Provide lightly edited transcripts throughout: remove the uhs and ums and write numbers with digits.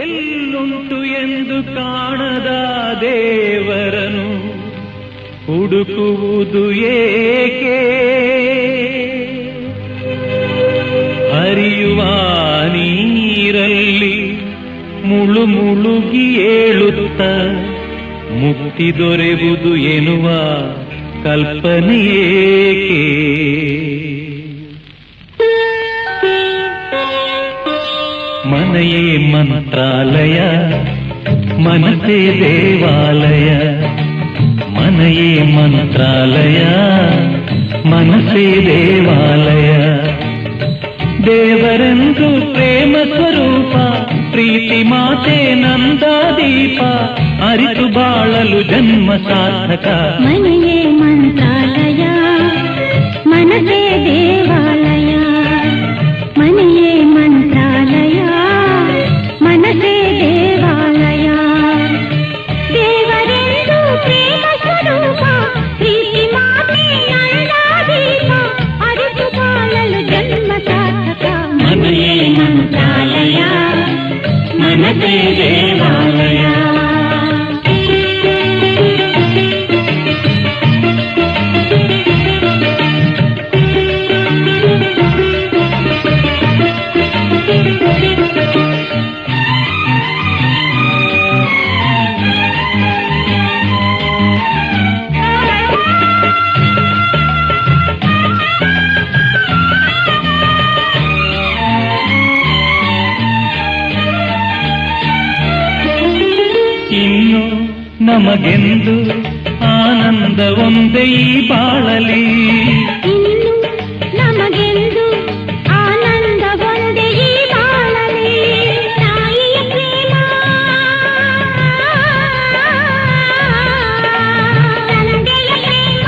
ಎಲ್ಲುಂಟು ಎಂದು ಕಾಣದ ದೇವರನು ಹುಡುಕುವುದು ಏಕೆ? ಹರಿಯುವ ನೀರಲ್ಲಿ ಮುಳುಗಿ ಏಳುತ್ತ ಮುಕ್ತಿ ದೊರೆಯುವುದು ಎನ್ನುವ ಕಲ್ಪನೆಯೇಕೆ? ಮನೆಯೇ ಮಂತ್ರಾಲಯ, ಮನಸೇ ದೇವಾಲಯ. ಮನೆಯೇ ಮಂತ್ರಾಲಯ, ಮನಸೇ ದೇವಾಲಯ. ದೇವರೆಂದು ಪ್ರೇಮ ಸ್ವರೂಪ, ಪ್ರೀತಿ ಮಾತೆ ನಂದಾದೀಪ. ಅರಿತು ಬಾಳಲು ಜನ್ಮ ಸಾರ್ಥಕ. ಮನೆಯೇ ಮಂತ್ರಾಲಯ, ಮನಸೇ ದೇವಾಲಯ. ಮನೆಯೇ ಮಂತ್ರಾಲಯ, ಮನಸೇ ದೇವಾಲಯ. ದೇವರೆಂದು ಪ್ರೇಮ ಸ್ವರೂಪ, ಪ್ರೀತಿ ಮಾತೆ ನಂದಾದೀಪ. ಅರಿತು ಬಾಳಲು ಜನ್ಮ ಸಾರ್ಥಕ. ಮನೆಯೇ ಮಂತ್ರಾಲಯ, ಮನಸೇ ದೇವಾಲಯ. ಇನ್ನು ನಮಗೆಂದು ಆನಂದ ಒಂದೇ ಈ ಬಾಳಲಿ. ಇನ್ನು ನಮಗೆಂದು ಆನಂದ ಒಂದೇ ಈ ಬಾಳಲಿ. ತಾಯಿಯ ಪ್ರೇಮ, ತಂದೆಯ ಪ್ರೇಮ,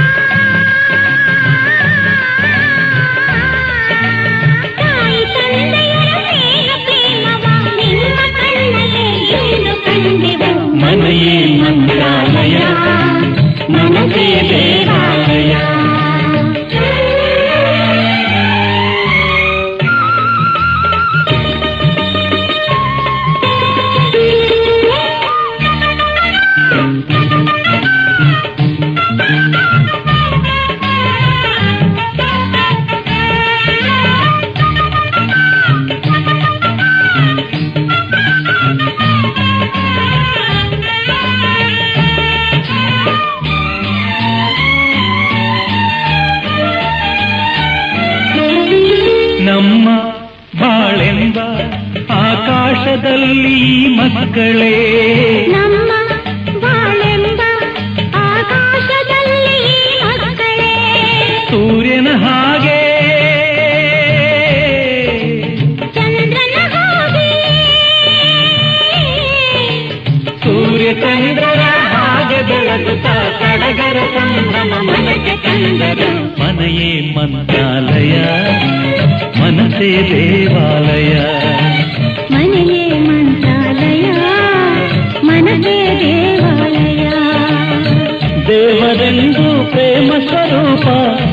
ತಾಯಿ ತಂದೆಯರ ಸ್ನೇಹ ಪ್ರೇಮವ ನಿಮ್ಮ ಕಣ್ಣಲ್ಲೇ ಎಂದು ಕಂಡೆವು. ಮನೆಯೇ ಮಂತ್ರಾಲಯ, ಮನಸೇ ದೇವಾಲಯ. ನಮ್ಮ ಬಾಳೆಂಬ ಆಕಾಶದಲ್ಲಿ ಮಕ್ಕಳೇ, ನಮ್ಮ ಬಾಳೆಂಬ ಆಕಾಶದಲ್ಲಿ ಮಕ್ಕಳೇ. ಸೂರ್ಯನ ಹಾಗೆ ಚಂದ್ರನ ಹಾಗೆ, ಸೂರ್ಯ ಚಂದ್ರರ ಹಾಗೆ ಬೆಳಗುತ್ತ ಸಡಗರ ಸಂಭ್ರಮ ಮನಕ್ಕೆ ತಂದರು. ಮನೆಯೇ ಮಂತ್ರಾಲಯ, ಮನಸೇ ದೇವಾಲಯ. ಮನೆಯೇ ಮಂತ್ರಾಲಯ, ಮನದೇ ದೇವಾಲಯ. ದೇವರೆಂದು ಪ್ರೇಮ ಸ್ವರೂಪ,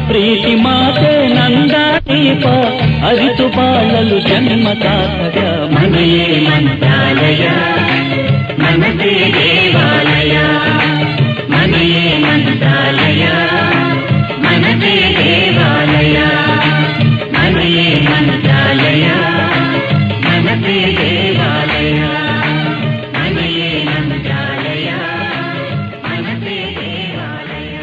ಪ್ರೀತಿ ಮಾತೆ ನಂದಾದೀಪ, ಅರಿತು ಬಾಳಲು ಜನ್ಮ ಸಾರ್ಥಕ. ಮನೆಯೇ ಮಂತ್ರಾಲಯ, ಮನದೇ ದೇವಾಲಯ. ಮನೆಯೇ ಮಂತ್ರಾಲಯ, ಮನದೇ ದೇವಾಲಯ. ಮನೆಯೇ ಮಂತ್ರಾಲಯ, ಮನದೇ ದೇವಾಲಯ. ಮನೆಯೇ ಮಂತ್ರಾಲಯ, ಮನದೇ ದೇವಾಲಯ.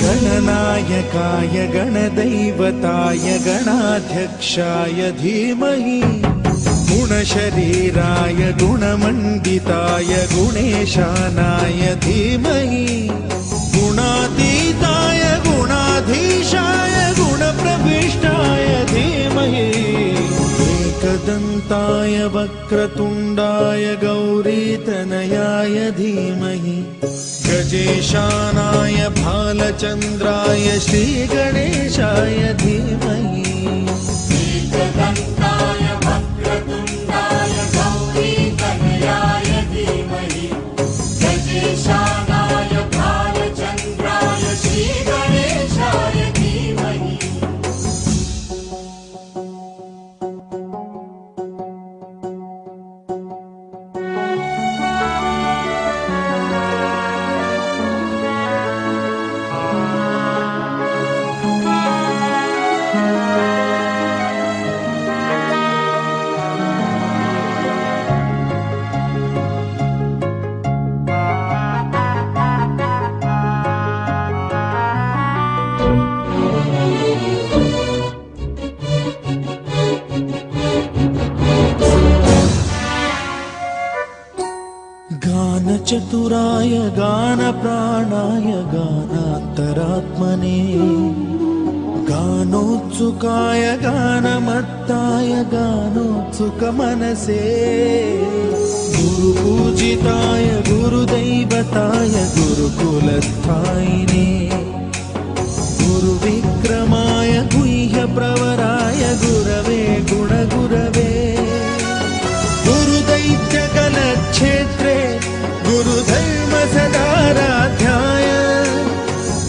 गणनायकाय गणदैवताय गणाध्यक्षाय धीमहि गुणशरीराय गुणमण्डिताय गुणेशानाय धीमहि गुणातीताय गुणाधीशाय गुणप्रविष्टाय धीमहि एकदन्ताय वक्रतुण्डाय गौरीतनयाय धीमहि गजेशानाय भालचन्द्राय श्रीगणेशाय धीमहि एकदन्ताय वक्रतुण्डाय गौरीतनयाय धीमहि गजेशानाय भालचन्द्राय श्रीगणेशाय धीमहि गानचतुराय गानप्राणाय गानान्तरात्मने गानोत्सुकाय गानमत्ताय गानोत्सुकमनसे गुरुपूजिताय गुरुदैवताय गुरुकुलस्थायिने गुरुविक्रमाय गुह्यप्रवराय गुरवे गुणगुरवे गुरुदैत्यकलक्षेत्रे गुरुधर्मसदाराध्याय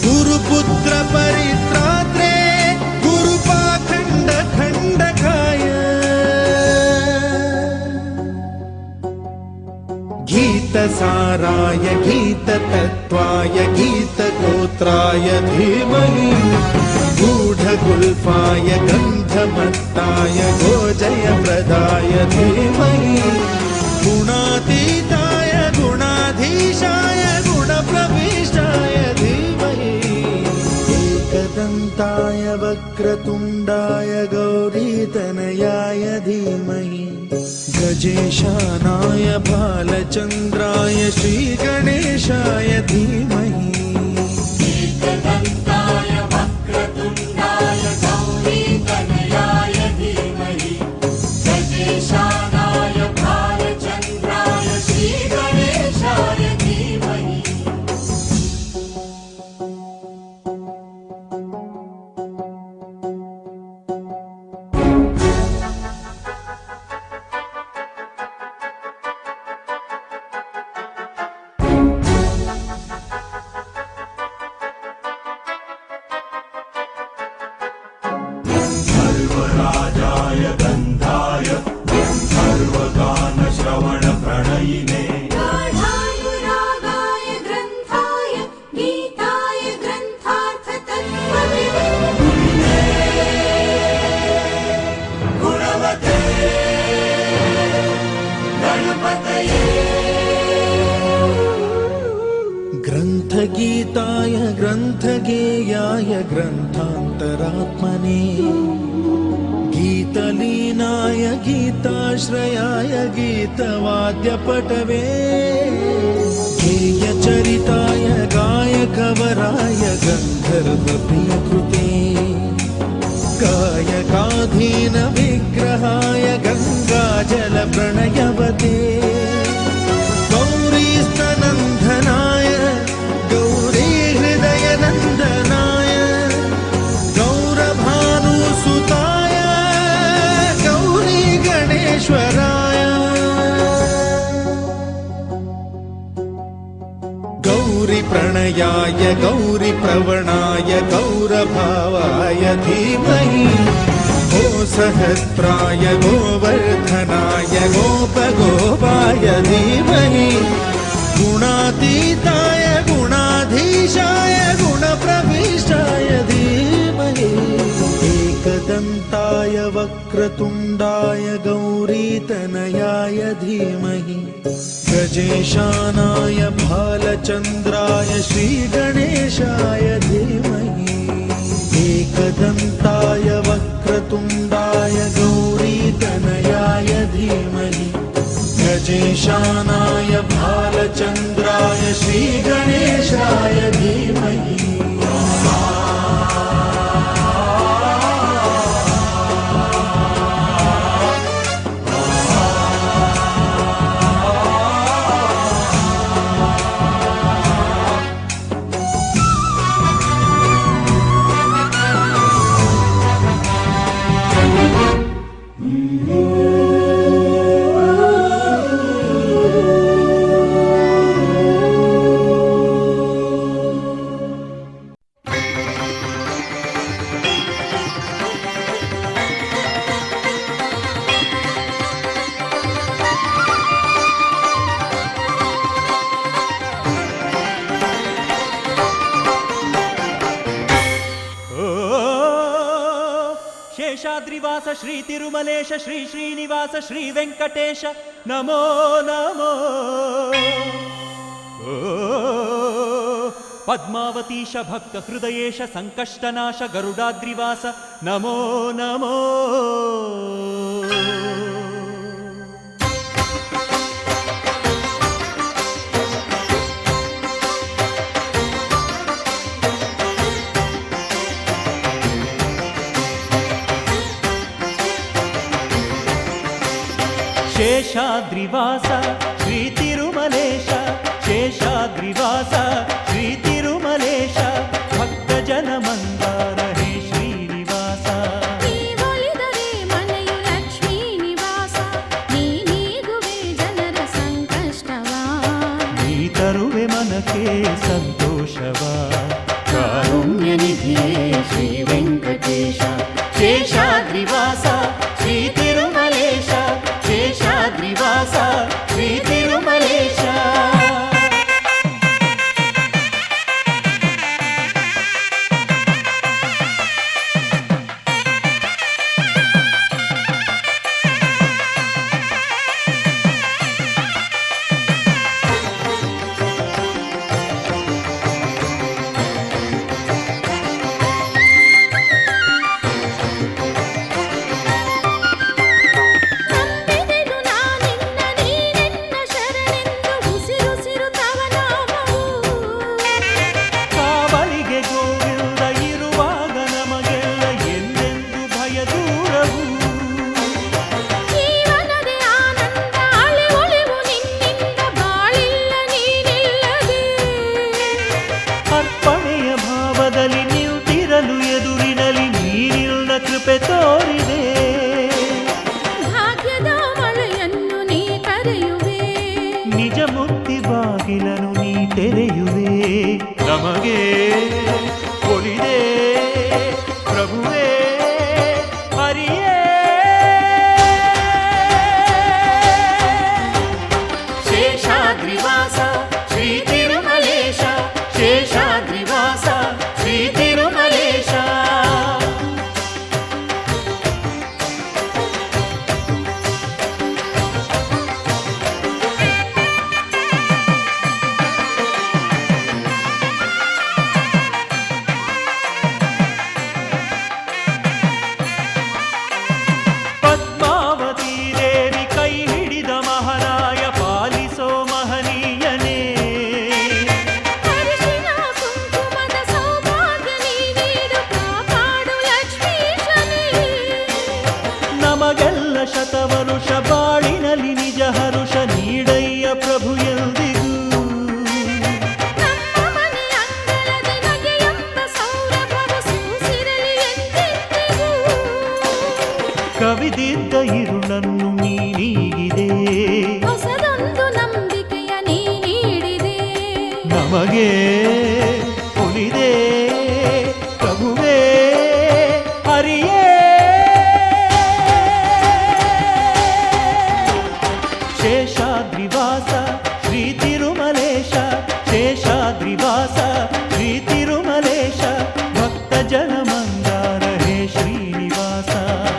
गुरुपुत्र परित्रात्रे गुरुपाखण्डखण्डकाय गीतसाराय गीततत्त्वाय गीतगोत्राय धीमहि गूढगुल्फाय गन्धमत्ताय गोजयप्रदाय धीमहि गुणातीताय गुणाधीशाय गुणप्रविष्टाय धीमहि एकदन्ताय वक्रतुण्डाय गौरीतनयाय धीमहि गजेशानाय भालचन्द्राय श्रीगणेशाय धीमहि एकदन्ताय वक्रतुण्डाय गौरीतनयाय धीमहि गजेशानाय भालचन्द्राय श्रीगणेशाय धीमहि ग्रन्थगीताय ग्रन्थगेयाय ग्रन्थान्तरात्मने गीतलीनाय गीताश्रयाय गीतवाद्यपटवे गेयचरिताय गायकवराय गन्धर्वप्रियकृते गायकाधीनविग्रहाय गङ्गाजलप्रणयवते गौरीस्तनन्दनाय गौरीहृदयनन्दनाय गौरभानुसुताय गौरी गणेश्वराय गौरीप्रणयाय गौरीप्रवणाय गौरभावाय धीमहि गोसहस्राय गोवर्धनाय गोपगोपाय धीमहि गुणातीताय गुणाधीशाय गुणप्रविष्टाय धीमहि एकदन्ताय वक्रतुण्डाय गौरीतनयाय धीमहि गजेशानाय भालचन्द्राय श्रीगणेशाय धीमहि एकदन्ताय वक्रतुण्डाय गौरीतनयाय धीमहि गजेशानाय भालचन्द्राय श्रीगणेशाय धीमहि ಶೇಷಾದ್ರಿವಾಸ ಶ್ರೀ ತಿರುಮಲೇಶ ಶ್ರೀ ಶ್ರೀನಿವಾಸ ಶ್ರೀ ವೆಂಕಟೇಶ ನಮೋ ನಮೋ ಪದ್ಮಾವತೀಶ ಭಕ್ತ ಹೃದಯೇಶ ಸಂಕಷ್ಟನಾಶ ಗರುಡಾದ್ರಿವಾಸ ನಮೋ ನಮೋ ಶೇಷಾದ್ರಿವಾಸ ಶ್ರೀ ತಿರುಮಲೇಶ ಶೇಷಾದ್ರಿವಾಸ ಶ್ರೀ ತಿರುಮಲೇಶ ಭಕ್ತ ಜನ ಮಂದಾರ ಹೇ ಶ್ರೀನಿವಾಸ ನೀವೊಲಿದರೆ ಮನೆಯು ಲಕ್ಷ್ಮೀ ನಿವಾಸ ನೀಗುವೆ ಜನರ ಸಂಕಷ್ಟವಾ ನೀ ತರುವೆ ಮನಕ್ಕೆ ಸಂತೋಷವಾ ಕಾರುಣ್ಯ ನಿಧಿಯೇ ಶ್ರೀ ವೆಂಕಟೇಶ ಶೇಷಾದ್ರಿವಾಸ ಶ್ರೀ ತಿರುಮಲೇಶ ಶೇಷಾದ್ರಿವಾಸ ಶ್ರೀ ತಿರುಮಲೇಶ ನಂಬಿದೆನು ನಾನಿನ್ನ ನೀನೆನ್ನ ಶರಣೆಂದು ಉಸಿರುಸಿರು ತವ ನಾಮವು ಕಾವಲಿಗೆ ಗೋವಿಂದ ಇರುವಾಗ ನಮಗೆಲ್ಲ ಎಂದೆಂದು ಭಯ ದೂರವು ಜೀವನದೇ ಆನಂದ ಅಳಿ ಒಳಿವು ನಿನ್ನಿಂದ ಬಾಳಿಲ್ಲ ನೀನಿಲ್ಲದೆ ಅರ್ಪಣೆಯ ಭಾವದಲ್ಲಿ ನಿಂತಿರಲು ಎದುರಿನಲ್ಲಿ ನೀನಿಲ್ಲ ಕೃಪೆ ತೋರಿದೆ ಭಾಗ್ಯದ ಮಳೆಯನ್ನು ನೀ ಕರೆಯುವೆ ನಿಜ ಮುಕ್ತಿ ಬಾಗಿಲನು ನೀ ತೆರೆಯುವೆ ನಮಗೆ ಒಲಿದೆ ಪ್ರಭುವೇ ಹರಿಯೇ ಶೇಷಾದ್ರಿವಾಸ ಶ್ರೀ ತಿರುಮಲೇಶ ಶೇಷಾದ್ರಿವಾಸ ಶ್ರೀ ತಿರುಮಲೇಶ ಪ್ರಭು ಎಂದಿಗೂ. ನಮ್ಮ ಮನೆ ಅಂಗಳದಿ ನಗೆಯೆಂಬ ಸೌರಭವು ಸೂಸಿರಲಿ ಎಂದೆಂದಿಗೂ. ಕವಿದಿದ್ದ ಇರುಳನ್ನು ನೀ ನೀಗಿದೆ, ಹೊಸದೊಂದು ನಂಬಿಕೆಯ ನೀ ನೀಡಿದೆ. ನಮಗೆ ಒಲಿದೆ ಪ್ರಭುವೇ ಹರಿಯೇ. ಶೇಷಾದ್ರಿವಾಸ ಶ್ರೀ ತಿರುಮಲೇಶ, ಶೇಷಾದ್ರಿವಾಸ ಶ್ರೀ ತಿರುಮಲೇಶ, ಭಕ್ತ ಜನ ಮಂದಾರ ಹೇ ಶ್ರೀನಿವಾಸ.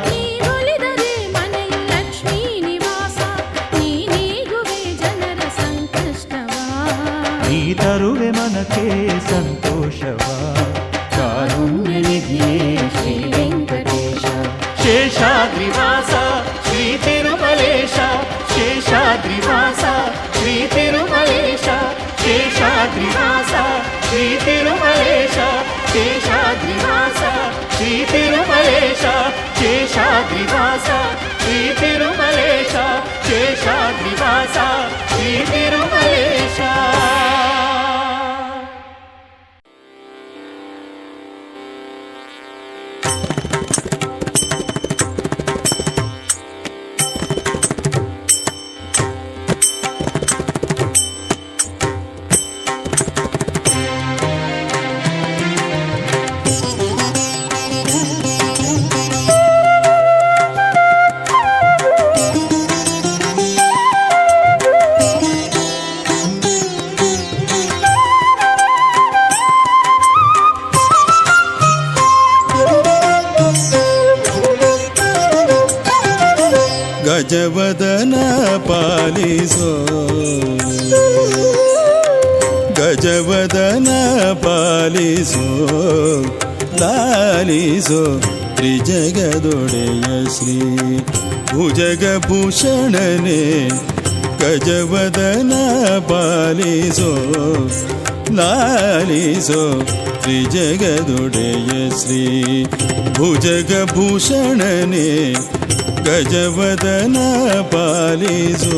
ನೀ ಒಲಿದರೆ ಮನೆಯು ಲಕ್ಷ್ಮೀ ನಿವಾಸ, ನೀ ನೀಗುವೆ ಜನರ ಸಂಕಷ್ಟವಾ. ನೀ ತರುವೆ ಮನಕ್ಕೆ ಸಂತೋಷವ, ಕಾರುಣ್ಯ ನಿಧಿಯೇ ಶ್ರೀ ವೆಂಕಟೇಶ. ಶೇಷಾದ್ರಿವಾಸ ಶ್ರೀ ತಿರುಮಲೇಶ, ಶೇಷಾದ್ರಿವಾಸ ಶ್ರೀ ತಿರುಮಲೇಶ, ಶೇಷಾದ್ರಿವಾಸ ಶ್ರೀ ತಿರುಮಲೇಶ, ಶೇಷಾದ್ರಿವಾಸ ಶ್ರೀ ತಿರುಮಲೇಶ, ಶೇಷಾದ್ರಿವಾಸ ಶ್ರೀ ತಿರುಮಲೇಶ, ಶೇಷಾದ್ರಿವಾಸ ಶ್ರೀ ತಿರುಮಲೇಶ. ಗಜವದನ ಪಾಲಿಸೋ, ಗಜವದನ ಪಾಲಿಸೋ, ಲಾಲಿಸೋ ತ್ರಿಜಗದೊಡೆಯ ಶ್ರೀ ಭುಜಗಭೂಷಣನೆ. ಗಜವದನ ಪಾಲಿಸೋ, ಲಾಲಿಸೋ ತ್ರಿಜಗದೊಡೆಯ ಶ್ರೀ ಭುಜಗಭೂಷಣನೆ. ಗಜವದನ ಪಾಲಿಸೋ.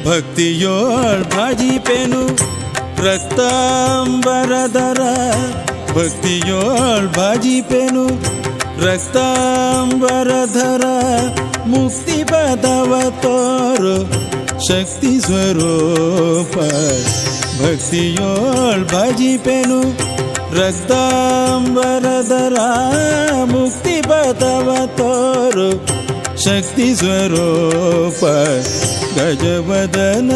ಭಕ್ತಿಯೋಳ್ ಭಾಜಿಪೆನು ರಕ್ತಾಂಬರಧರ, ಭಕ್ತಿಯೋಳ್ ಭಾಜಿಪೆನು ರಕ್ತಾಂಬರಧರ. ಮುಕ್ತಿ ಪದವ ತೋರು ಶಕ್ತಿ ಸ್ವರೂಪ, ಭಕ್ತಿಯೋಳ್ ಭಜಿಪೆನು ರಕ್ತಾಂಬರಧರ. ಮುಕ್ತಿ ಪದವ ತೋರು ಶಕ್ತಿ ಸ್ವರೂಪ. ಗಜವದನ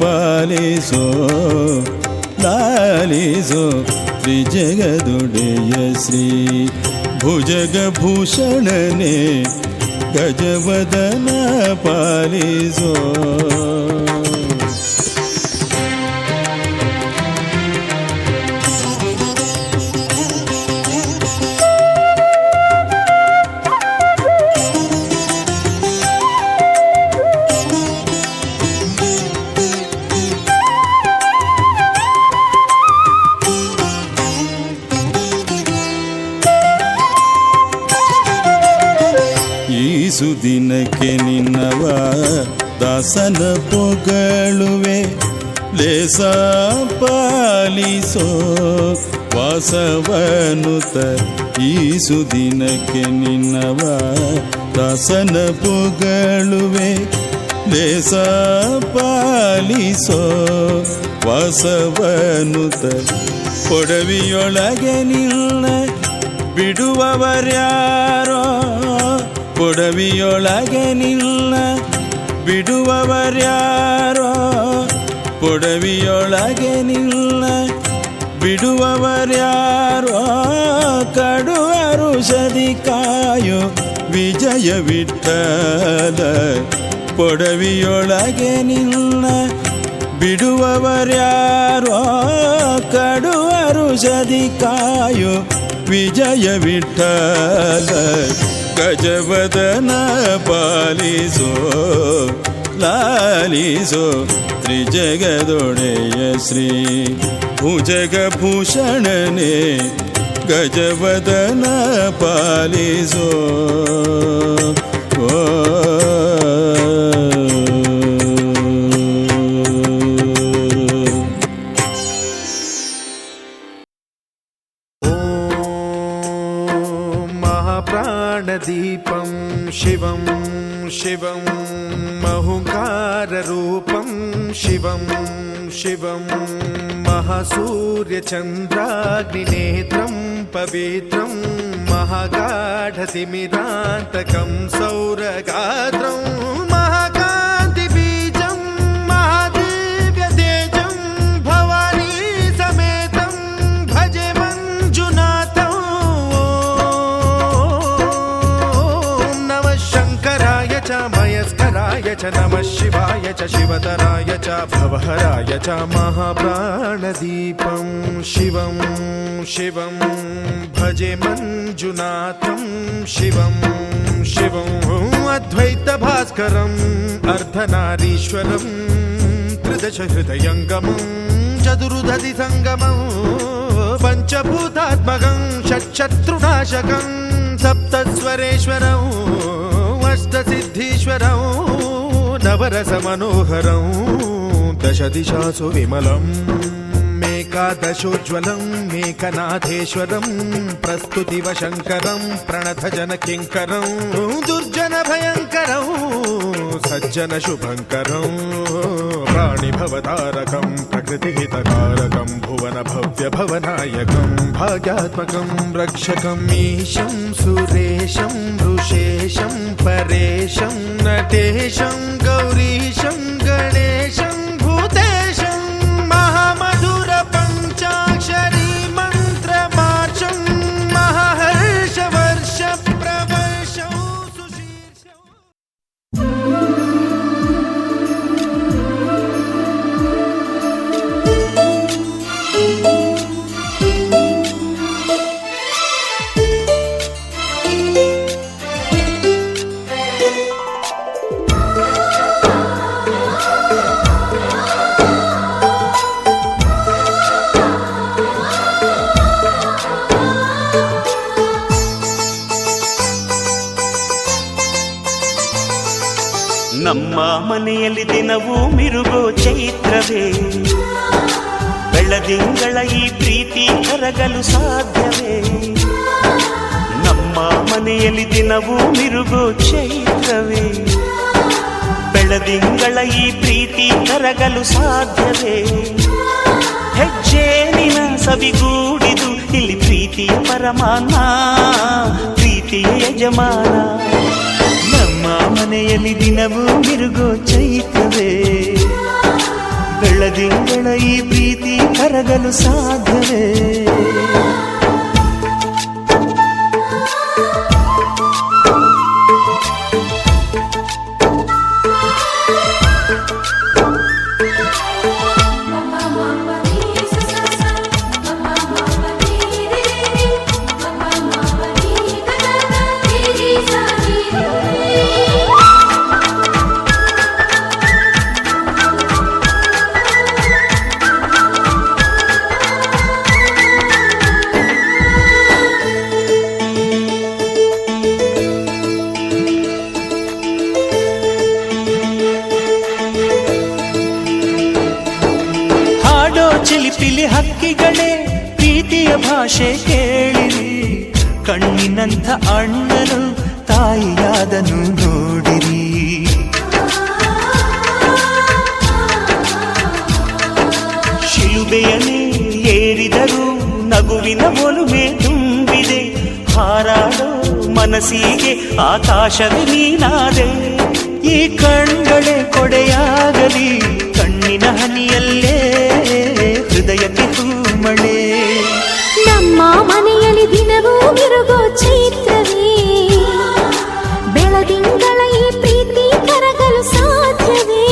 ಪಾಲಿಸೋ, ಲಾಲಿಸೋ ತ್ರಿಜಗದೊಡೆಯ ಶ್ರೀ ಭುಜಗಭೂಷಣನೆ. ಗಜವದನ ಪಾಲಿಸೋ. ಸುದಿನಕ್ಕೆ ನಿನ್ನವ ದಾಸನ ಪೊಗಳುವೆ, ಲೇಸ ಪಾಲಿಸೋ ವಾಸವನುತ. ಈ ಸುದಿನಕ್ಕೆ ನಿನ್ನವ ದಾಸನ ಪೊಗಳುವೆ, ಲೇಸ ಪಾಲಿಸೋ ವಾಸವನುತ. ಪೊಡವಿಯೊಳಗೆ ನಿನ್ನ ಬಿಡುವವರ್ಯಾರೋ, ಪೊಡವಿಯೊಳಗೆ ನಿನ್ನ ಬಿಡುವವರ್ಯಾರೋ, ಪೊಡವಿಯೊಳಗೆ ನಿನ್ನ ಬಿಡುವವರ್ಯಾರೋ. ಕಡು ಅರುಷದಿ ಕಾಯೋ ವಿಜಯ ವಿಠಲ, ಪೊಡವಿಯೊಳಗೆ ನಿನ್ನ ಬಿಡುವವರ್ಯಾರೋ. ಕಡು ಅರುಷದಿ ಕಾಯೋ ವಿಜಯ ವಿಠಲ. ಗಜವದನ ಪಾಲಿಸೋ, ಲಾಲಿಸೋ ತ್ರಿಜಗದೊಡೆಯ ಶ್ರೀ ಭುಜಗಭೂಷಣನೆ ಗಜವದನ ಪಾಲಿಸೋ महाप्राणदीपं शिवं शिवं महुङ्काररूपं शिवं शिवं महासूर्यचन्द्राग्निनेत्रं पवित्रं महागाढतिमिरान्तकं सौरगात्रं महाकान्तिबीजं महादिव्यतेजं भवानी समेतं भजे मञ्जुनाथं ॐ नमः शङ्कराय च मयस्कराय च नमः शिवाय च शिवतराय च भवहराय च महाप्राणदीपं शिवं शिवं भजे मञ्जुनाथं शिवं शिवं अद्वैतभास्करम् अर्धनारीश्वरं त्रिदशहृदयङ्गमं चतुर्दधिसङ्गमं पञ्चभूतात्मकं षट्शत्रुनाशकं सप्तस्वरेश्वरं अष्टसिद्धीश्वरं नवरसमनोहरं दशदिशासु विमलम् एकादशोज्ज्वलं मेकनाथेश्वरं प्रस्तुतिवशङ्करं प्रणतजनकिङ्करं दुर्जनभयङ्करं सज्जनशुभङ्करं प्राणिभवतारकं प्रकृतिहितकारकं भुवनभव्यभवनायकं भाग्यात्मकं रक्षकम् ईशं सुरेशं ऋषेशं परेशं नटेशं गौरीशं गणेशं भूतेशं महामधुरपञ्चाक्षरी मन्त्रमार्चं महाहर्षवर्षप्रवर्षं सुशीर्षं ನಮ್ಮ ಮನೆಯಲ್ಲಿ ದಿನವೂ ಮಿರುಗೋ ಚೈತ್ರವೇ, ಬೆಳದಿಂಗಳ ಈ ಪ್ರೀತಿ ಕರಗಲು ಸಾಧ್ಯವೇ? ನಮ್ಮ ಮನೆಯಲ್ಲಿ ದಿನವೂ ಮಿರುಗೋ ಚೈತ್ರವೇ, ಬೆಳದಿಂಗಳ ಈ ಪ್ರೀತಿ ಕರಗಲು ಸಾಧ್ಯವೇ? ಹೆಜ್ಜೇನಿನ ಸವಿಗೂಡಿದು ಇಲ್ಲಿ ಪ್ರೀತಿಯ ಪರಮಾನ, ಪ್ರೀತಿಯ ಯಜಮಾನ. ನಮ್ಮ ಮನೆಯಲ್ಲಿ ದಿನವೂ ಮಿರುಗೋ ಚೈತ್ರವೇ, ಬೆಳದಿಂಗಳ ಈ ಪ್ರೀತಿ ಕರಗಲು ಸಾಧ್ಯವೇ? ಚಿಲಿಪಿಲಿ ಹಕ್ಕಿಗಳೇ ಪ್ರೀತಿಯ ಭಾಷೆ ಕೇಳಿರಿ, ಕಣ್ಣಿನಂಥ ಅಣ್ಣನು ತಾಯಿಯಾದನು ನೋಡಿರಿ. ಶಿಲುಬೆಯನೇ ಏರಿದರೂ ನಗುವಿನ ಒಲುಮೆ ತುಂಬಿದೆ, ಹಾರಾಡೋ ಮನಸ್ಸಿಗೆ ಆಕಾಶವೇ ನೀನಾದೆ. ಈ ಕಣ್ಗಳೇ ಕೊಡೆಯಾಗಲಿ, ಕಣ್ಣಿನ ಹನಿಯಲ್ಲೇ ಹೃದಯಕ್ಕೆ ಹೂಮಳೆ. ನಮ್ಮ ಮನೆಯಲ್ಲಿ ದಿನವೂ ಮಿರುಗೋ ಚೈತ್ರವೇ, ಬೆಳದಿಂಗಳ ಈ ಪ್ರೀತಿ ಕರಗಲು ಸಾಧ್ಯವೇ?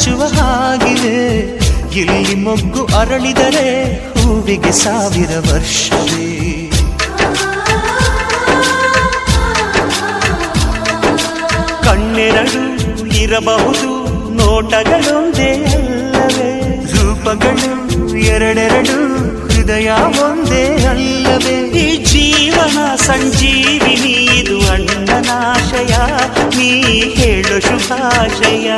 ಮೆಚ್ಚುವ ಹಾಗಿದೆ. ಇಲ್ಲಿ ಮೊಗ್ಗು ಅರಳಿದರೆ ಹೂವಿಗೆ 1000 ವರ್ಷವೇ. ಕಣ್ಣೆರಡು ಇರಬಹುದು, ನೋಟಗಳೊಂದೇ ಅಲ್ಲವೇ? ರೂಪಗಳು ಎರಡೆರಡು, ಹೃದಯ ಒಂದೇ ಅಲ್ಲವೇ? ಈ ಜೀವನ ಸಂಜೀವಿನಿ, ಇದು ಅಣ್ಣನಾಶಯ, ನೀ ಹೇಳು ಶುಭಾಶಯ.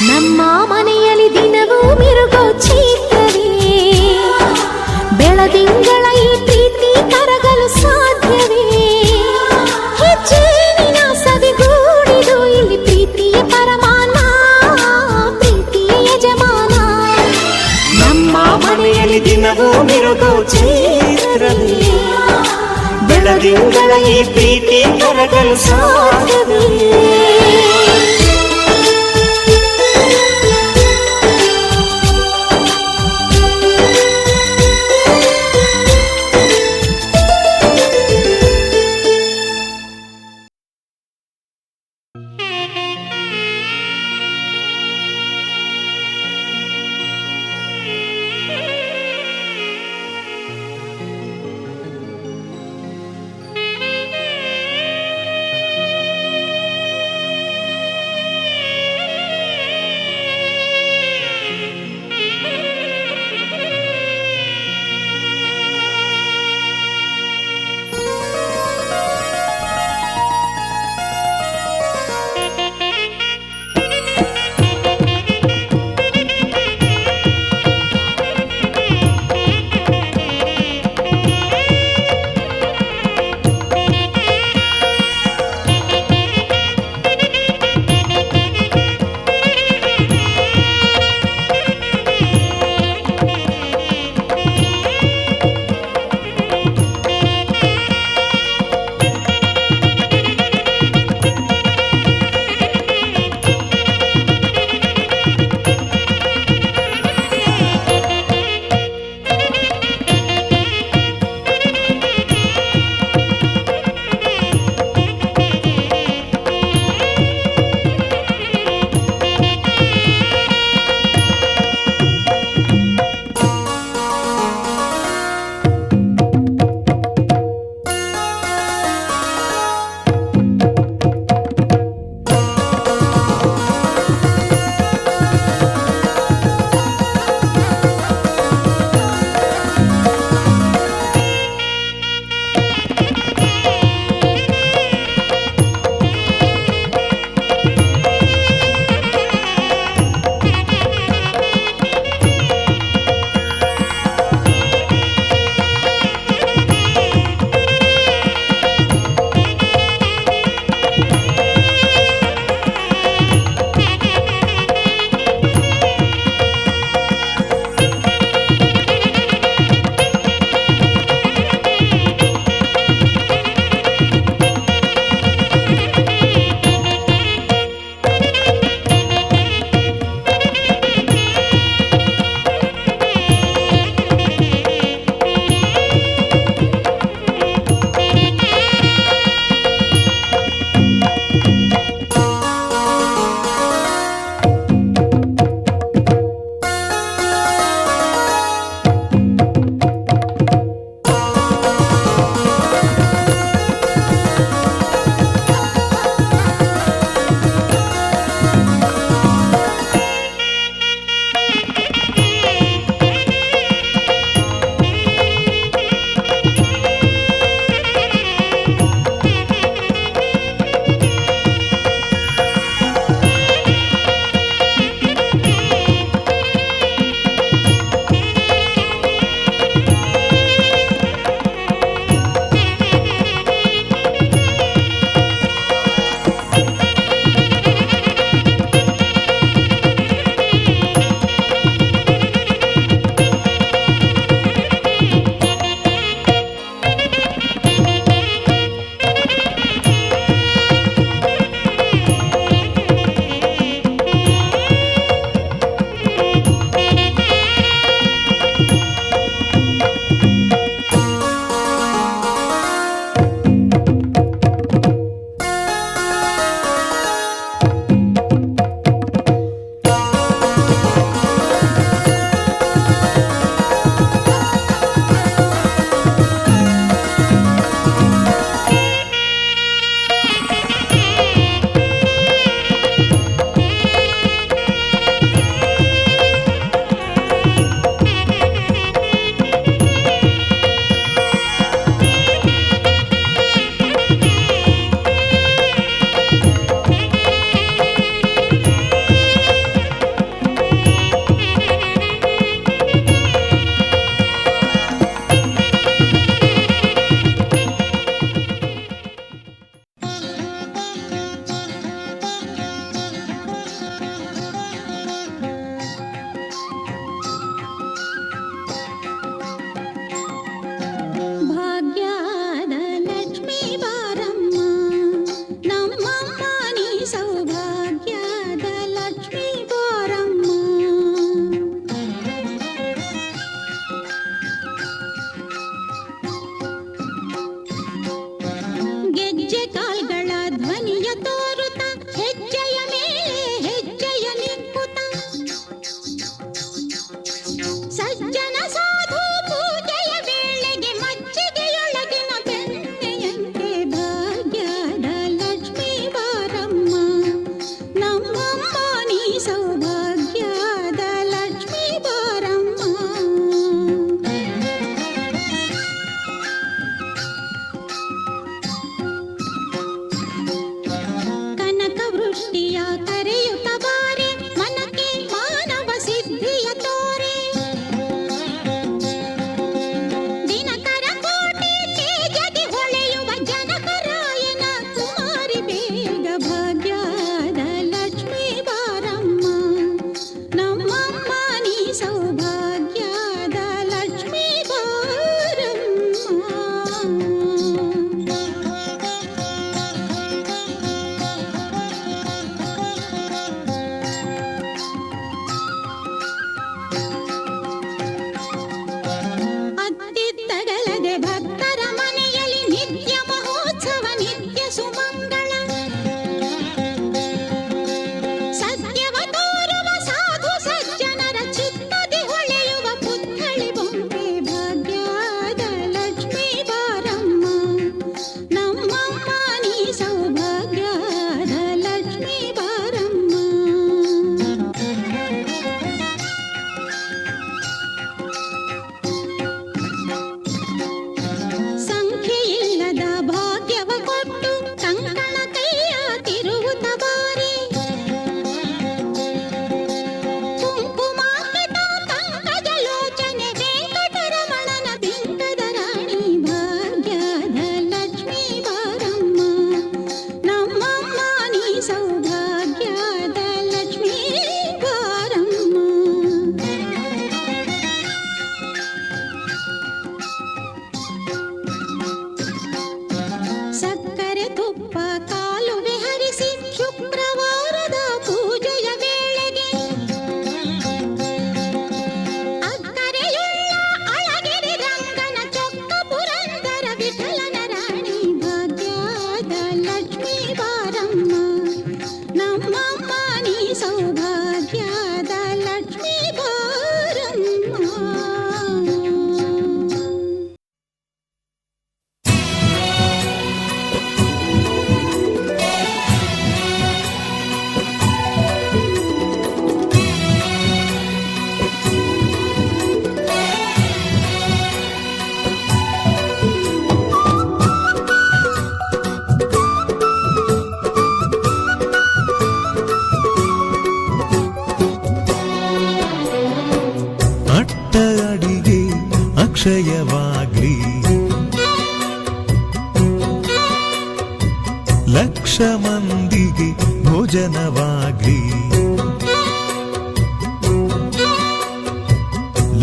ನಮ್ಮ ಮನೆಯಲ್ಲಿ ದಿನವೂ ಮಿರುಗೋ ಚೈತ್ರವೇ, ಬೆಳದಿಂಗಳ ಈ ಪ್ರೀತಿ ಕರಗಲು ಸಾಧ್ಯವೇ? ಹೆಜ್ಜೆನಿನ ಸವಿಗೂಡಿದು ಇಲ್ಲಿ ಪ್ರೀತಿಯ ಪರಮಾನ, ಪ್ರೀತಿಯ ಯಜಮಾನ. ನಮ್ಮ ಮನೆಯಲ್ಲಿ ದಿನವೂ ಮಿರುಗೋ ಚೈತ್ರವೇ, ಬೆಳದಿಂಗಳ ಈ ಪ್ರೀತಿ ಕರಗಲು ಸಾಧ್ಯವೇ? ನಿಶ್ಚಯವಾಗ್ಲಿ, ಲಕ್ಷ ಮಂದಿಗೆ ಭೋಜನವಾಗ್ಲಿ,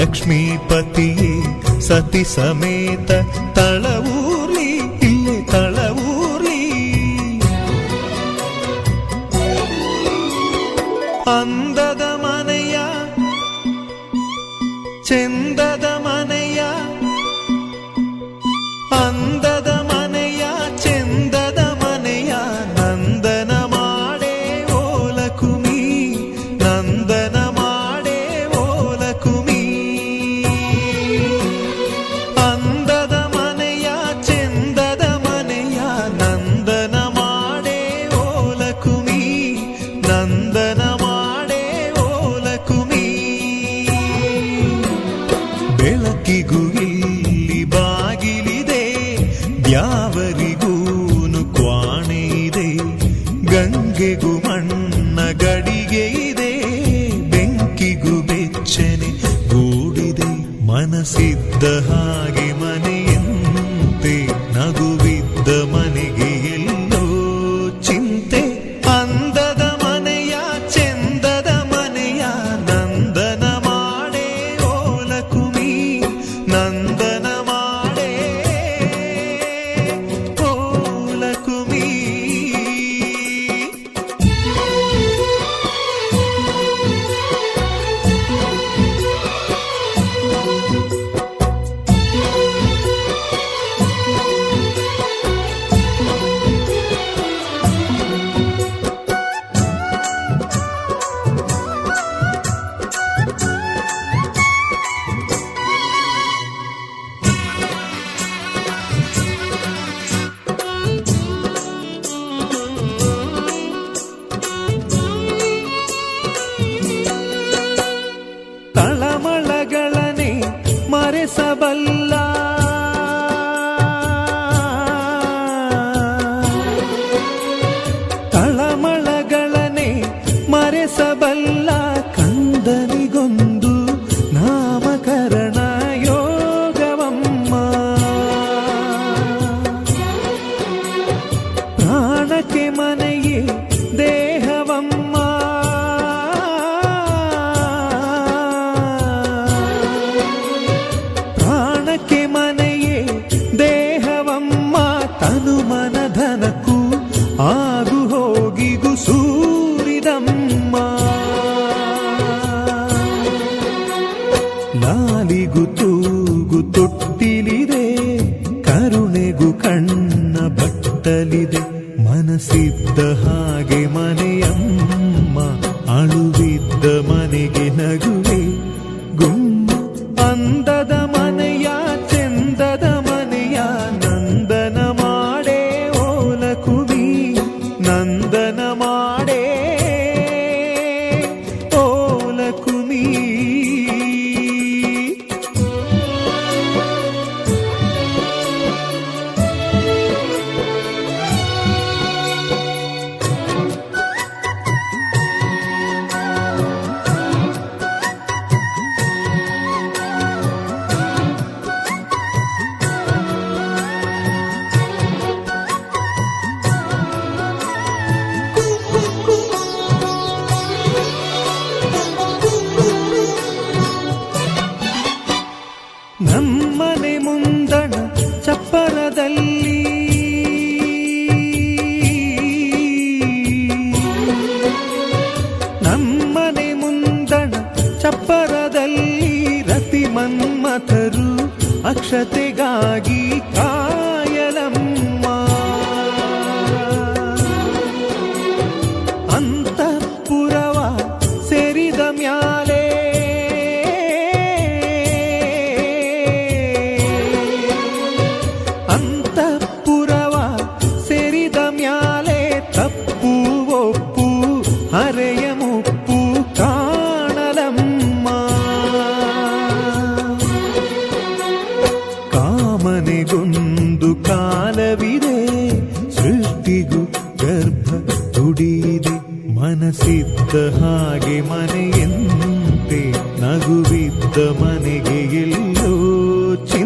ಲಕ್ಷ್ಮೀಪತಿಯೇ ಸತಿ ಸಮೇತ ತಳವೂರ್ಲಿ, ಇಲ್ಲೇ ತಳವೂರ್ಲಿ. ಅಂದದ ಮನೆಯ ಚೆಂದದ ಮನೆಯ, ಅಂದದ ಮನೆಯ ಚೆಂದದ ಮನೆಯ ನಂದನ ಮಾಡೇ ಓಲಕುಮಿ, ನಂದನ ಮಾಡೇ ಓಲಕುಮಿ. ಅಂದದ ಮನೆಯ ಚೆಂದದ ಮನೆಯ ನಂದನ ಮಾಡೇ ಓಲಕುಮಿ, ನಂದನ ಮಾಡೇ ಓಲಕುಮಿ. ಬೆಳಕಿಗೂ ಇಲ್ಲಿ ಬಾಗಿಲಿದೆ, ದ್ಯಾವರಿಗೂನು ಕ್ವಾಣೆ ಇದೆ, ಗಂಗೆಗೂ ಮಣ್ಣ ಗಡಿಗೆ ಇದೆ, ಬೆಂಕಿಗೂ ಬೆಚ್ಚನೆ ಗೂಡಿದೆ. ಮನಸ್ಸಿದ್ದ ಹಾಗೆ ಮನೆಯಂತೆ, ನಗುವಿದ್ದ ಮನೆಗೆ ಎಲ್ಲೋ ಚಿಂತೆ. ಅಂದದ ಮನೆಯ ಚೆಂದದ ಮನೆಯ ನಂದನ ಮಾಡೇ ಓಲಕುಮಿ, ನಂದನ ಮಾಡೇ ಓಲಕುಮಿ. ತಳಮಳಗಳನೆ ಮರೆಸಬಲ್ಲ, ತಳಮಳಗಳನೆ ಮರೆಸಬಲ್ಲ, ಕಂದನಿಗೊಂದು ನಾಮಕರಣ ಯೋಗವಮ್ಮ. ಪ್ರಾಣಕ್ಕೆ ಮನೆಯೇ ದೇಹವಮ್ಮ, ಪ್ರಾಣಕ್ಕೆ ಮನೆಯೇ ದೇಹವಮ್ಮ. ತನು ಮನಧನಕ್ಕೂ ಆಗು ಹೋಗಿಗೂ ಸೂರಿದಮ್ಮ. ಲಾಲಿಗೂ ತೂಗು ತೊಟ್ಟಿಲಿದೆ, ಕರುಣೆಗೂ ಕಣ್ಣ ಬಟ್ಟಲಿದೆ. ಮನಸ್ಸಿದ್ದ ಹಾಗೆ ಮನೆಯಮ್ಮ, ಅಳುವಿದ್ದ ಮನೆಗೆ ನಗುವೆ ಗುಮ್ಮ. ಅಂದದ ಮನೆಯ ಚೆಂದದ ಮನೆಯ ನಂದನ ಮಾಡೇ ಓಲಕುಮಿ, ನಂದನ ಮಾಡೇ ಓಲಕುಮಿ. ನಮ್ಮನೆ ಮುಂದಣ ಚಪ್ಪರದಲ್ಲಿ, ನಮ್ಮನೆ ಮುಂದಣ ಚಪ್ಪರದಲ್ಲಿ ರತಿ ಮನ್ಮಥರು ಅಕ್ಷತೆಗಾಗಿ ಕಾಯಲಮ್ಮ. ಅಂತಃಪುರವ ಸೇರಿದ ಮ್ಯಾಲೆ, ಅಂತಃಪುರವ ಸೇರಿದ ಮ್ಯಾಲೆ, ತಪ್ಪು ಒಪ್ಪು ಹರೆಯ ಮುಪ್ಪು ಕಾಣಲಮ್ಮ. ಕಾಮನೆಗೊಂದು ಕಾಲವಿದೆ, ಸೃಷ್ಟಿಗೂ ಗರ್ಭ ತುಡಿದೆ. ಮನಸ್ಸಿದ್ದ ಹಾಗೆ ಮನೆಯಂತೆ, ನಗುವಿದ್ದ ಮನೆಗೆ ಎಲ್ಲೋ ಚಿಂತೆ.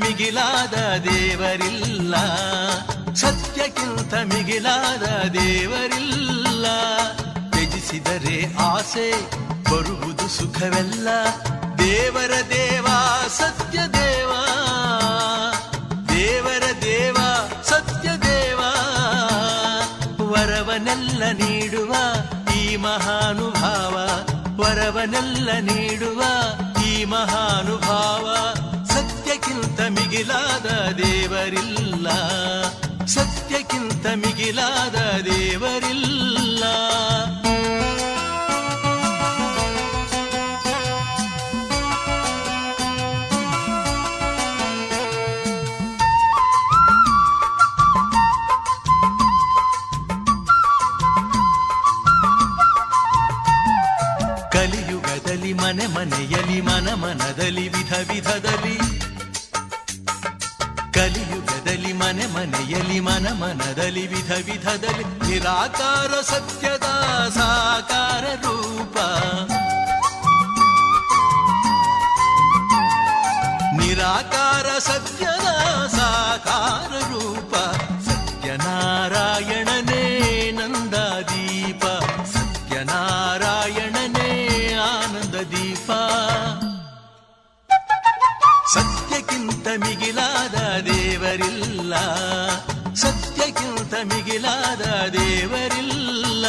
ಮಿಗಿಲಾದ ದೇವರಿಲ್ಲ, ಸತ್ಯಕ್ಕಿಂತ ಮಿಗಿಲಾದ ದೇವರಿಲ್ಲ. ತ್ಯಜಿಸಿದರೆ ಆಸೆ ಬರುವುದು ಸುಖವೆಲ್ಲ. ದೇವರ ದೇವ ಸತ್ಯ ದೇವ, ದೇವರ ದೇವ ಸತ್ಯ ದೇವ. ವರವನೆಲ್ಲ ನೀಡುವ ಈ ಮಹಾನುಭಾವ, ವರವನೆಲ್ಲ ನೀಡುವ ಈ ಮಹಾನುಭಾವ. ಸತ್ಯಕ್ಕಿಂತ ಮಿಗಿಲಾದ ದೇವರಿಲ್ಲ, ಸತ್ಯಕ್ಕಿಂತ ಮಿಗಿಲಾದ ದೇವರಿಲ್ಲ. ಕಲಿಯುಗದಲ್ಲಿ ಮನೆ ಮನೆಯಲ್ಲಿ ಮನ ಮನದಲ್ಲಿ ವಿಧ ವಿಧದಲ್ಲಿ, ಕಲಿಯುಗದಲ್ಲಿ ಮನೆ ಮನೆಯಲ್ಲಿ ಮನ ಮನದಲ್ಲಿ ವಿಧ ವಿಧದಲ್ಲಿ. ನಿರಾಕಾರ ಸತ್ಯದ ಸಾಕಾರ ರೂಪ, ನಿರಾಕಾರ ಸತ್ಯದ ಸಾಕಾರ ರೂಪ. ಸತ್ಯನಾರಾಯಣನೇ ನಂದಾದೀಪ, ಸತ್ಯನಾರಾಯಣನೇ ಆನಂದ ದೀಪ. ಸತ್ಯಕ್ಕಿಂತ ಮಿಗಿಲಾದ ದೇವರಿಲ್ಲ, ಸತ್ಯಕ್ಕಿಂತ ಮಿಗಿಲಾದ ದೇವರಿಲ್ಲ.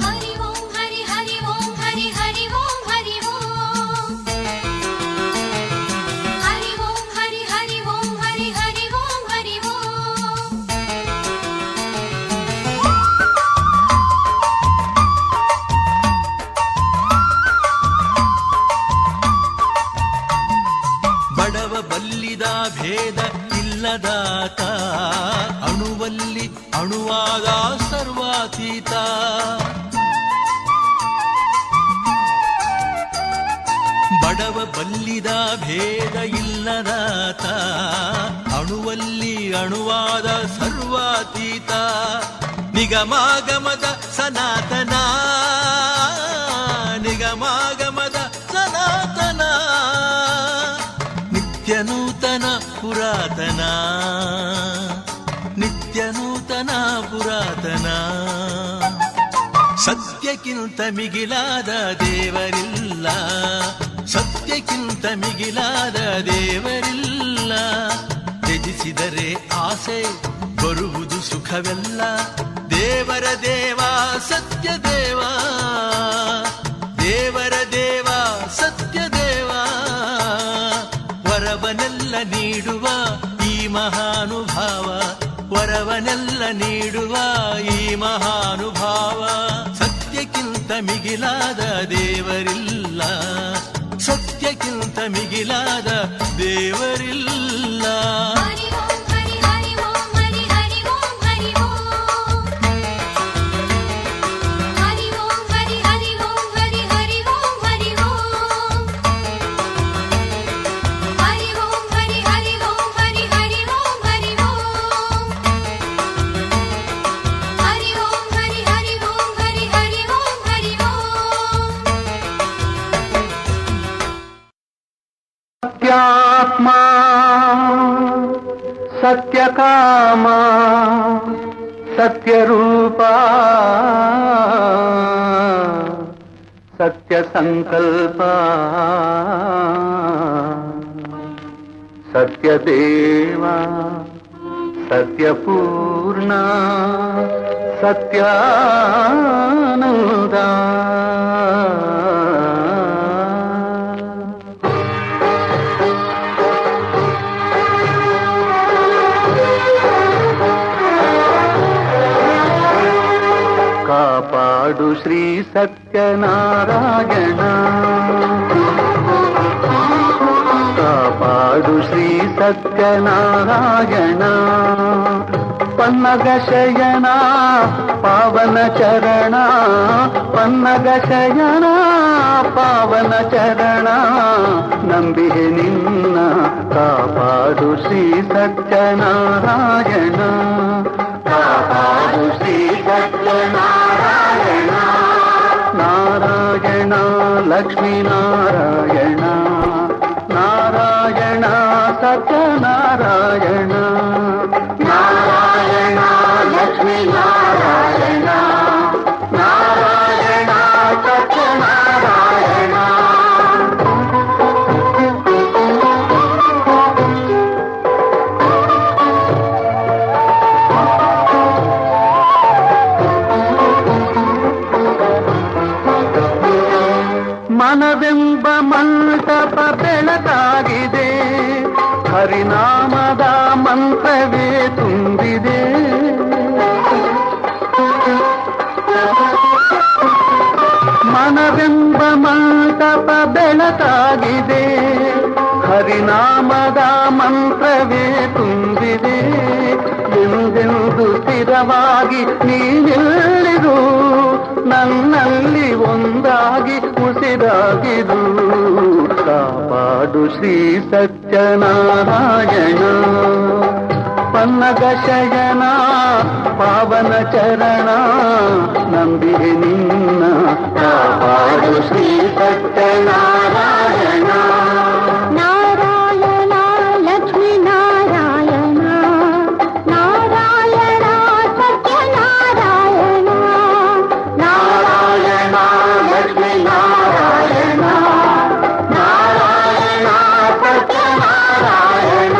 ಹರಿ ಓಂ ಹರಿ ಹರಿ ಓಂ ಹರಿ ಹರಿ ಓಂ ಹರಿ ಓಂ, ಹರಿ ಓಂ ಹರಿ ಹರಿ ಓಂ ಹರಿ ಹರಿ ಓಂ ಹರಿ ಓಂ. ಬಡವ ಬಲ್ಲಿದ ಭೇದ ಇಲ್ಲದಾತ, ಅಣುವಲ್ಲಿ ಅಣುವಾದ ಸರ್ವಾತೀತ. ಬಡವ ಬಲ್ಲಿದ ಭೇದ ಇಲ್ಲದಾತ, ಅಣುವಲ್ಲಿ ಅಣುವಾದ ಸರ್ವಾತೀತ. ನಿಗಮಾಗಮದ ಸನಾತನ, ನಿಗಮಾಗಮದ ಸನಾತನ. ನಿತ್ಯ ನೂತನ ಪುರಾತನ. ನಿತ್ಯ ನೂತನ ಪುರಾತನ. ಸತ್ಯಕ್ಕಿಂತ ಮಿಗಿಲಾದ ದೇವರಿಲ್ಲ, ಸತ್ಯಕ್ಕಿಂತ ಮಿಗಿಲಾದ ದೇವರಿಲ್ಲ. ತ್ಯಜಿಸಿದರೆ ಆಸೆ ಬರುವುದು ಸುಖವೆಲ್ಲ. ದೇವರ ದೇವ ಸತ್ಯ ದೇವ, ದೇವರ ದೇವ ಸತ್ಯ ದೇವ. ವರವನೆಲ್ಲ ನೀಡುವ ಈ ಮಹಾನುಭಾವ, ವರವನೆಲ್ಲ ನೀಡುವ ಈ ಮಹಾನುಭಾವ. ಸತ್ಯಕ್ಕಿಂತ ಮಿಗಿಲಾದ ದೇವರಿಲ್ಲ, ಸತ್ಯಕ್ಕಿಂತ ಮಿಗಿಲಾದ ದೇವರಿಲ್ಲ. ಹರಿ ಓಂ ಹರಿ ಹರಿ ಓಂ ಹರಿ ಹರಿ ಓಂ ಹರಿ ಓಂ. ಹರಿ ಓಂ ಹರಿ ಹರಿ ಓಂ ಹರಿ ಹರಿ ಓಂ ಹರಿ ಓಂ. ಹರಿ ಓಂ ಹರಿ ಹರಿ ಓಂ ಹರಿ ಹರಿ ಓಂ ಹರಿ ಓಂ. ಹರಿ ಓಂ ಹರಿ ಹರಿ ಓಂ ಹರಿ ಹರಿ ಓಂ ಹರಿ ಓಂ. ಸತ್ಯಾತ್ಮ ಸತ್ಯಕಾಮ ಸತ್ಯರೂಪ ಸತ್ಯಸಂಕಲ್ಪ ಸತ್ಯದೇವ ಸತ್ಯಪೂರ್ಣ ಸತ್ಯಾನಂದ. ಕಾಪಾಡು ಶ್ರೀ ಸತ್ಯನಾರಾಯಣ, ಕಾಪಾಡು ಶ್ರೀ ಸತ್ಯನಾರಾಯಣ. ಪನ್ನಗ ಶಯನ ಪಾವನ ಚರಣ, ಪನ್ನಗ ಶಯನ ಪಾವನ ಚರಣ. ನಂಬಿಹೆ ನಿನ್ನ ಕಾಪಾಡು ಶ್ರೀ ಸತ್ಯನಾರಾಯಣ, ಕಾಪಾಡು ಶ್ರೀ ಸತ್ಯನಾರಾಯಣ. ನಾರಾಯಣ ಲಕ್ಷ್ಮೀ ನಾರಾಯಣ, ನಾರಾಯಣ ಸತ್ಯನಾರಾಯಣ. ನಾರಾಯಣ ಲಕ್ಷ್ಮೀ ನಾರಾಯಣ, ನಾರಾಯಣ ಸತ್ಯನಾರಾಯಣ. ಮನವೆಂಬ ಮಂಟಪ ಬೆಳಕಾಗಿದೆ, ಹರಿನಾಮದ ಮಂತ್ರವೇ ತುಂಬಿದೆ. ಮನವೆಂಬ ಮಂಟಪ ಬೆಳಕಾಗಿದೆ, ಹರಿನಾಮದ ಮಂತ್ರವೇ ತುಂಬಿದೆ. ಎಂದೆಂದು ಸ್ಥಿರವಾಗಿ ನೀನೆಲ್ಲಿರು, ನನ್ನಲ್ಲಿ ಒಂದಾಗಿ ಉಸಿರಾಗಿರು. ಕಾಪಾಡು ಶ್ರೀ ಸತ್ಯನಾರಾಯಣ, ಪನ್ನಗ ಶಯನ ಪಾವನ ಚರಣ. ನಂಬಿಹೆ ನಿನ್ನ ಕಾಪಾಡು ಶ್ರೀ ಸತ್ಯನಾರಾಯಣ. ನಾರಾಯಣ ಲಕ್ಷ್ಮೀ ನಾರಾಯಣ, ನಾರಾಯಣ ಸತ್ಯನಾರಾಯಣ. ನಾರಾಯಣ ಲಕ್ಷ್ಮೀ ನಾರಾಯಣ, ನಾರಾಯಣ ಸತ್ಯನಾರಾಯಣ.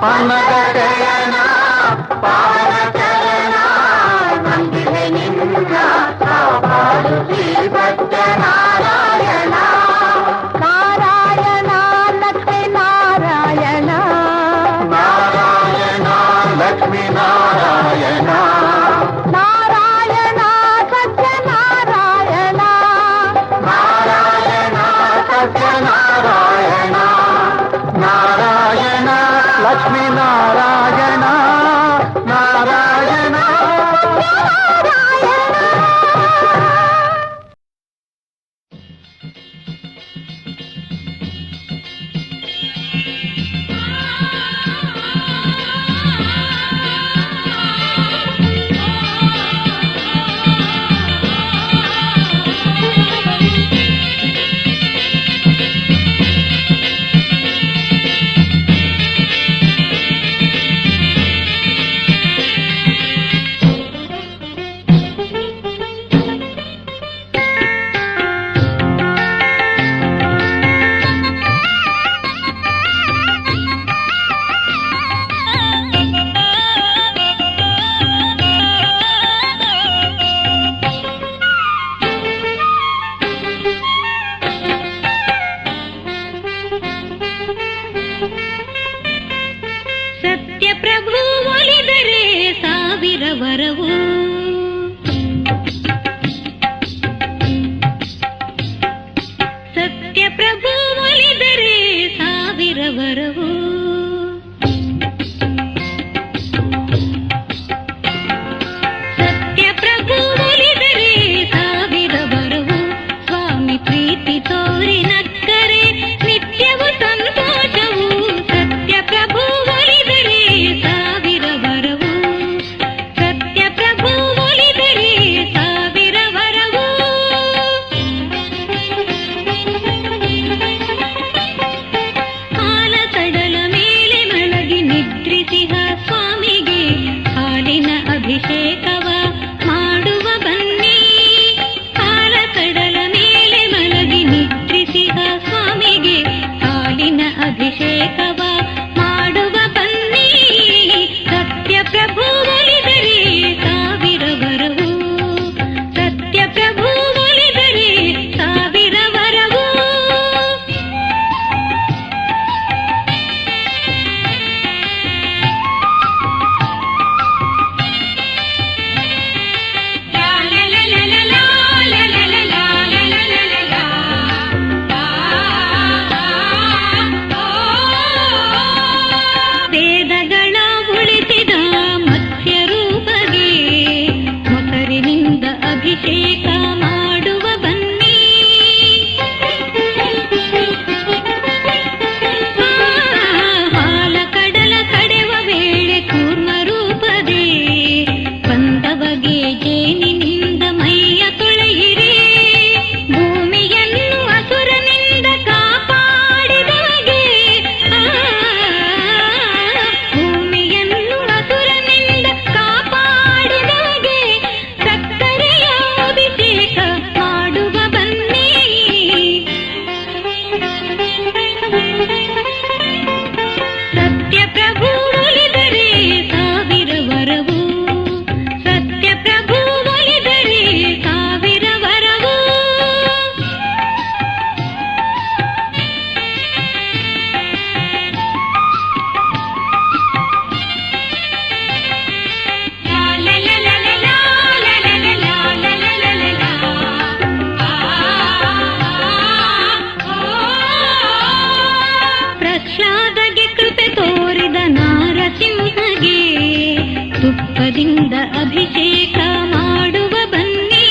ಪನ್ನಗ ಶಯನ ಪಾವನ ಚರಣ ನಂಬಿದೆ ನಿನ್ನ ಕಾಪಾಡು ಶ್ರೀ ಸತ್ಯನಾರಾಯಣ. ನಾರಾಯಣ ಲಕ್ಷ್ಮೀ ನಾರಾಯಣ ನಾರಾಯಣ ಲಕ್ಷ್ಮೀ ನಾರಾಯಣ ನಾರಾಯಣ ಸತ್ಯನಾರಾಯಣ ನಾರಾಯಣ ಸತ್ಯನಾರಾಯಣ ನಾರಾಯಣ ಲಕ್ಷ್ಮೀ ನಾರಾಯಣ ನಾರಾಯಣ ಸತ್ಯಪ್ರಭು ಒಲಿದರೆ ಸಾವಿರ ವರವು ಸತ್ಯಪ್ರಭು ಒಲಿದರೆ ಸಾವಿರ ವರವು ಸತ್ಯಪ್ರಭು ಒಲಿದರೆ ಸಾವಿರ ವರವು ಸ್ವಾಮಿ ಪ್ರೀತಿ ತೋರಿ ನಕ್ಕರೆ ನಿತ್ಯವು ಸಂತೋಷವು ಸತ್ಯಪ್ರಭು ಒಲಿದರೆ ಸಾವಿರ ವರವು ಸತ್ಯಪ್ರಭು ಒಲಿದರೆ ಸಾವಿರ ವರವು ಹಾಲ ಕಡಲ ಮೇಲೆ ಮಳಗಿ ನಿದ್ರಿಸಿಹ ಸ್ವಾಮಿಗೆ ಹಾಲಿನ ಅಭಿಷೇಕವ ಮಾಡುವ ಬನ್ನಿ ಹಾಲ ಕಡಲ ಮೇಲೆ ಮಳಗಿ ನಿದ್ರಿಸಿಹ ಸ್ವಾಮಿಗೆ ಹಾಲಿನ ಅಭಿಷೇಕವ ಮಾಡುವ ಬನ್ನಿ ಸತ್ಯಪ್ರಭು ಒಲಿದರೆ ಸಾವಿರ ವರವು ಸತ್ಯಪ್ರಭು ಒಲಿದರೆ ಸಾವಿರ ವರವು ವೇದಗಳ ಉಳಿಸಿದ ಮತ್ಸ್ಯ ರೂಪಗೆ ಮೊಸರಿನಿಂದ ಅಭಿಷೇಕ ಮಾಡುವ ಬನ್ನಿ ಹಾಲ ಕಡಲ ಕಡೆವ ವೇಳೆ ಕೂರ್ಮ ರೂಪದೆ ಬಂದವಗೆ ಜೇನಿನಿಂದ ಮೈಯ ತೊಳೆಯಿರಿ ಭೂಮಿಯನ್ನು ಅಸುರನಿಂದ ಕಾಪಾಡಿದವಗೆ ಭೂಮಿಯನ್ನು ಅಸುರನಿಂದ ಕಾಪಾಡಿದವಗೆ ಸಕ್ಕರೆಯ ಅಭಿಷೇಕ ಮಾಡುವ ಬನ್ನಿ ಸತ್ಯಪ್ರಭು ಒಲಿದರೆ ಸಾವಿರ ವರವು ಸತ್ಯಪ್ರಭು ಒಲಿದರೆ ಸಾವಿರ ವರವು ಪ್ರಹ್ಲಾದಗೆ ಕೃಪೆ ತೋರಿದ ನಾರಸಿಂಹಗೆ ತುಪ್ಪದಿಂದ ಅಭಿಷೇಕ ಮಾಡುವ ಬನ್ನಿ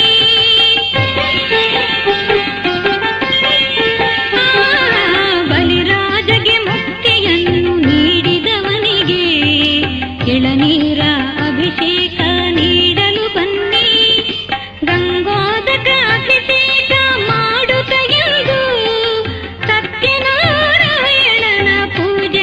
ಬಲಿರಾಜಗೆ ಮುಕ್ತಿಯನ್ನು ನೀಡಿದವನಿಗೆ ಎಳನೀರ ಅಭಿಷೇಕ ನೀಡಲು ಬನ್ನಿ ಗಂಗೋದಕ ಅಭಿಷೇಕ ಮಾಡುತ್ತ ಎಂದು ಸತ್ಯನಾರಾಯಣನ ಪೂಜೆ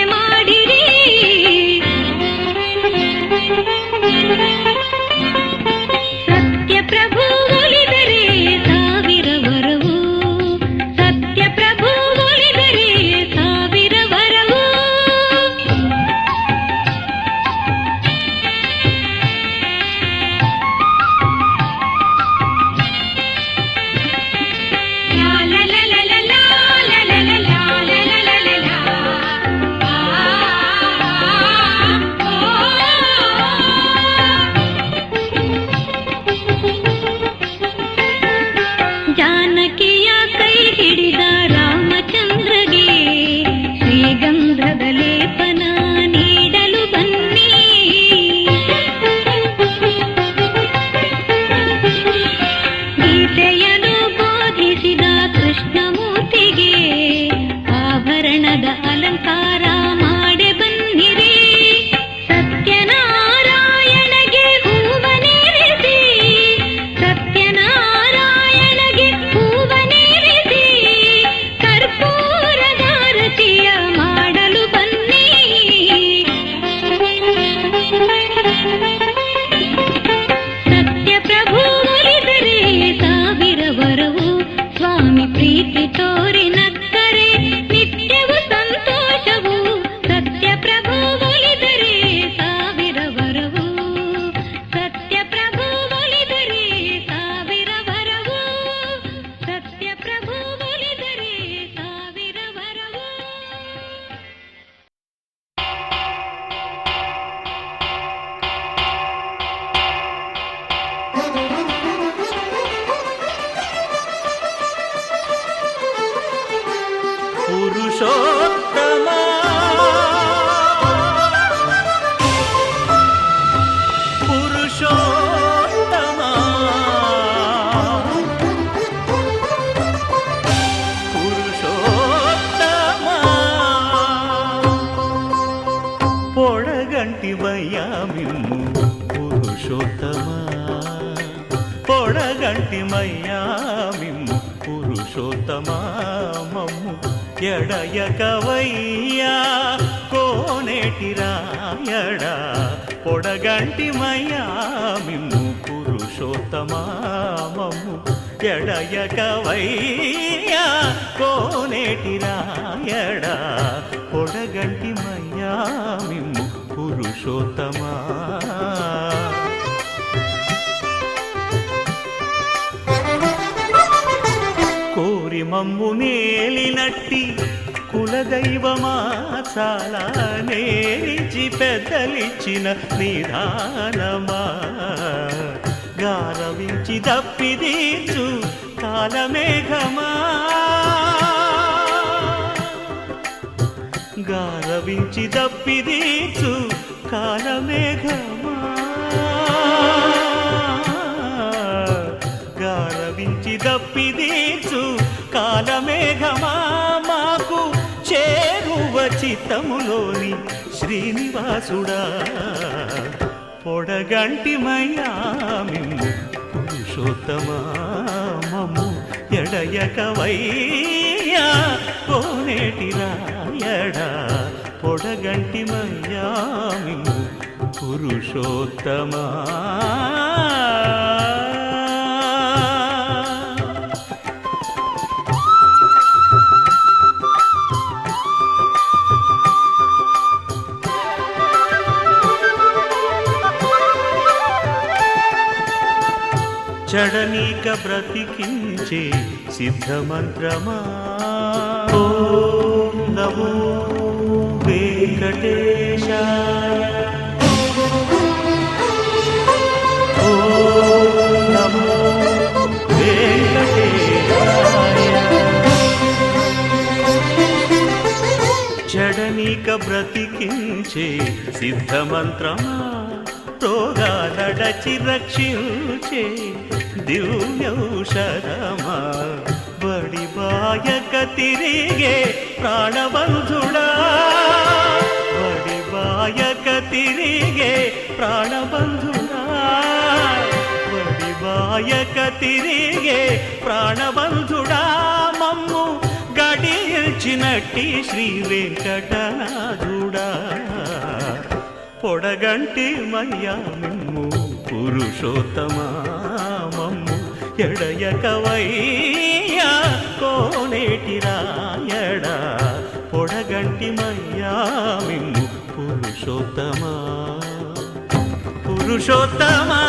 ಅಲಂಕಾರ ಮಾಡೆ ಬನ್ನಿರಿ ಸತ್ಯನಾರಾಯಣಗೆ ಹೂವನೇರಿಸಿ ಸತ್ಯನಾರಾಯಣಗೆ ಹೂವನೇರಿಸಿ ಕರ್ಪೂರದಾರತಿಯ ಮಾಡಲು ಬನ್ನಿ ಸತ್ಯಪ್ರಭು ಒಲಿದರೆ ಸಾವಿರ ವರವು ಸ್ವಾಮಿ ಪ್ರೀತಿ ತೋರಿ ನಕ್ಕರೆ ನಿತ್ಯವೂ ಸಂತೋಷವು ಸತ್ಯಪ್ರಭು ಒಲಿದರೆ ಸಾವಿರ ವರವು ಸತ್ಯಪ್ರಭು ಒಲಿದರೆ ಸಾವಿರ ವರವು ಸತ್ಯಪ್ರಭು ಒಲಿದರೆ ಸಾವಿರ ವರವು ಪುರುಷೋತ್ತಮ ಪುರುಷೋತ್ತಮ ಪುರುಷೋತ್ತಮ పొడగంటి మయ్యామిమ్ము పురుషోత్తమ పొడగంటి మయ్యామిమ్ము పురుషోత్తమ మమ్ము ఎడయకవయ్యా కోనేటి రాయడా పొడగంటి మయ్యామిమ్ము పురుషోత్తమ మమ్ము ఎడయకవయ్యా కోనేటి రాయడా పొడగంటి మయ్యామిమ్ము పురుషోత్తమ కోరి మమ్ము నేలినట్టి కులదైవమా చాలా నేలిచి పెద్దలిచ్చిన నిదానమా గారవించి దప్పిదీచు కాలమేఘమా గారవించి దప్పిదీచు కాలమేఘమా గారవించి దప్పిదీచు కాలమేఘమా మాకు చేరువ చిత్తములోని శ్రీనివాసుడా పొడగంటి మయ్యామిమ్ము పురుషోత్తమా మమ్ము ఎడయకవయ్యా కోనేటి రాయడా పొడగంటి మయ్యామిమ్ము పురుషోత్తమా చడనీక బ్రతికించే సిద్ధమంత్రమా ఓం నమో వెంకటేశాయ ఓం నమో వెంకటేశాయ చడనీక బ్రతికించే సిద్ధమంత్రమా రోగాలడచి రక్షించే దివ్యౌషధమా బడిబాయక తిరిగే ప్రాణబంధుడా బడిబాయక తిరిగే ప్రాణబంధుడా బడిబాయక తిరిగే ప్రాణబంధుడా మమ్ము గడిచినట్టి శ్రీ వెంకటనాథుడా పొడగంటి మయ్యామిమ్ము పురుషోత్తమా మమ్ము ఎడయకవయ్యా కోనేటి రాయడా పొడగంటి మయ్యామిమ్ము పురుషోత్తమా పురుషోత్తమా